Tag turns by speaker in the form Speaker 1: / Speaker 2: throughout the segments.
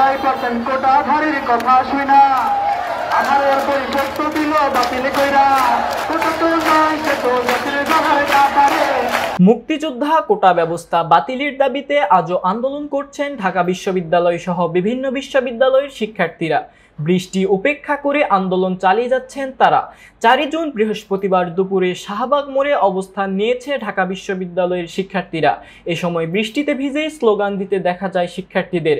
Speaker 1: 2.5% কোটাধারীর কথা শুনা 18 পরিপত্র দিল বাতিল কইরা কোটা তো নয় সে তো জাতির জহার কাতারে।
Speaker 2: মুক্তিযোদ্ধা কোটা ব্যবস্থা বাতিলের দাবিতে আজও আন্দোলন করছেন ঢাকা বিশ্ববিদ্যালয় সহ বিভিন্ন বিশ্ববিদ্যালয়ের শিক্ষার্থীরা। বৃষ্টি উপেক্ষা করে আন্দোলন চালিয়ে যাচ্ছেন তারা। 4 জুন বৃহস্পতিবার দুপুরে শাহবাগ মোড়ে অবস্থান নিয়েছে ঢাকা বিশ্ববিদ্যালয়ের শিক্ষার্থীরা। এ সময় বৃষ্টিতে ভিজেই স্লোগান দিতে দেখা যায় শিক্ষার্থীদের।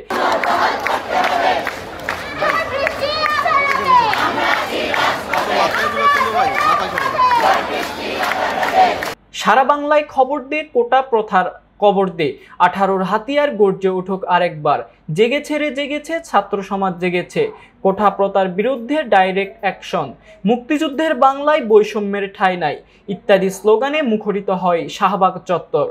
Speaker 2: সারা বাংলায় খবর দে কোটা প্রথার কবর দে, 18-র হাতিয়ার গর্জে উঠুক আরেকবার। জেগেছে রে জেগেছে, ছাত্র সমাজ জেগেছে। কোটা প্রথার বিরুদ্ধে ডাইরেক্ট অ্যাকশন, মুক্তিযুদ্ধের বাংলায় বৈষম্যের ঠাঁই নাই ইত্যাদি স্লোগানে মুখরিত হয় শাহবাগ চত্বর।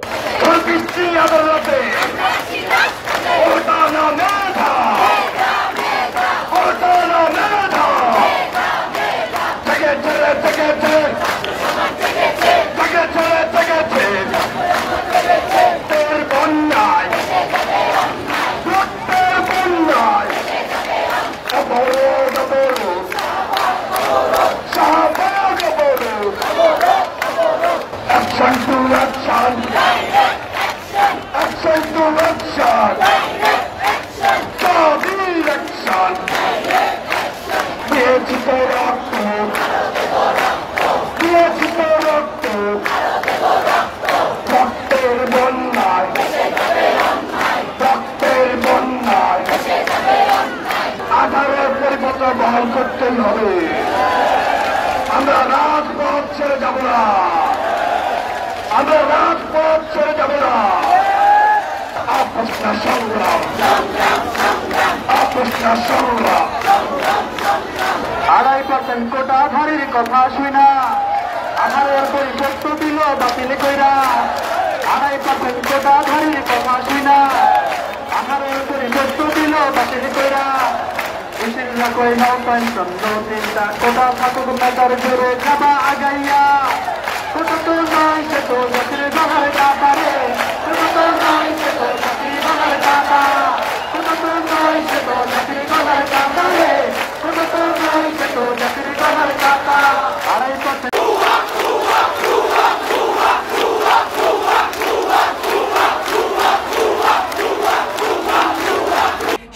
Speaker 1: বহাল করতেই হবে। আমরা রাজপথ ছেড়ে যাব না, আমরা রাজপথ ছেড়ে যাব না। আপসনা সংগ্রাম, আপসনা সংগ্রাম। 2.5% কোটাধারীর কথা শুনা 18 পরিপত্র দিল বাতিল কইরা 2.5% কোটাধারীর কথা শুনা 18 পরিপত্র দিল বাতিল কইরা। কই নাও পেনশন নো চিন্তা কোটা থাকুক মেটার জোরে যাবা আগাইয়া কোটা তো নয় সে তো জাতির জহার কাতারে কোটা তো নয় সে তো জাতির জহার কাতা কোটা তো নয় সে তো জাতির জহার কাতারে কোটা তো নয় সে তো জাতির জহার কাতা। 2.5%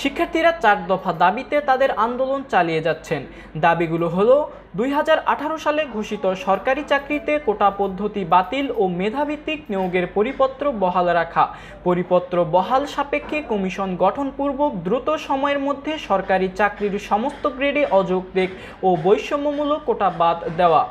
Speaker 2: শিক্ষার্থীরা 4 দফা দাবিতে তাদের আন্দোলন চালিয়ে যাচ্ছেন। দাবিগুলো হলো 2018 সালে ঘোষিত সরকারি চাকরিতে কোটা পদ্ধতি বাতিল ও মেধাভিত্তিক নিয়োগের পরিপত্র বহাল রাখা, পরিপত্র বহাল সাপেক্ষে কমিশন গঠনপূর্বক দ্রুত সময়ের মধ্যে সরকারি চাকরির সমস্ত গ্রেডে অযৌক্তিক ও বৈষম্যমূলক কোটা বাদ দেওয়া,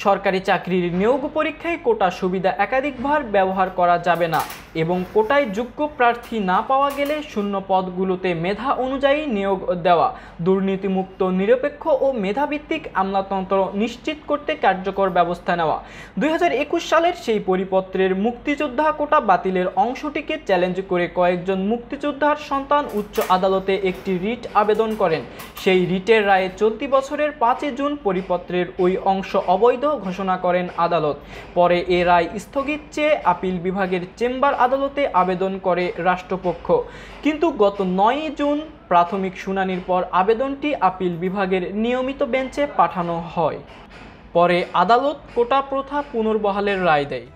Speaker 2: সরকারি চাকরির নিয়োগ পরীক্ষায় কোটা সুবিধা একাধিকবার ব্যবহার করা যাবে না এবং কোটায় যোগ্য প্রার্থী না পাওয়া গেলে শূন্য পদগুলোতে মেধা অনুযায়ী নিয়োগ দেওয়া, দুর্নীতিমুক্ত নিরপেক্ষ ও মেধাভিত্তিক আমলাতন্ত্র নিশ্চিত করতে কার্যকর ব্যবস্থা নেওয়া। 2021 সালের সেই পরিপত্রের মুক্তিযোদ্ধা কোটা বাতিলের অংশটিকে চ্যালেঞ্জ করে কয়েকজন মুক্তিযোদ্ধার সন্তান উচ্চ আদালতে একটি রিট আবেদন করেন। সেই রিটের রায়ে চলতি বছরের 5 জুন পরিপত্রের ওই অংশ অবৈধ ঘোষণা করেন আদালত। পরে এ রায় স্থগিত চেয়ে আপিল বিভাগের চেম্বার আদালতে আবেদন করে রাষ্ট্রপক্ষ, কিন্তু গত 9 জুন প্রাথমিক শুনানির পর আবেদনটি আপিল বিভাগের নিয়মিত বেঞ্চে পাঠানো হয়। পরে আদালত কোটা প্রথা পুনর্বহালের রায় দেয়।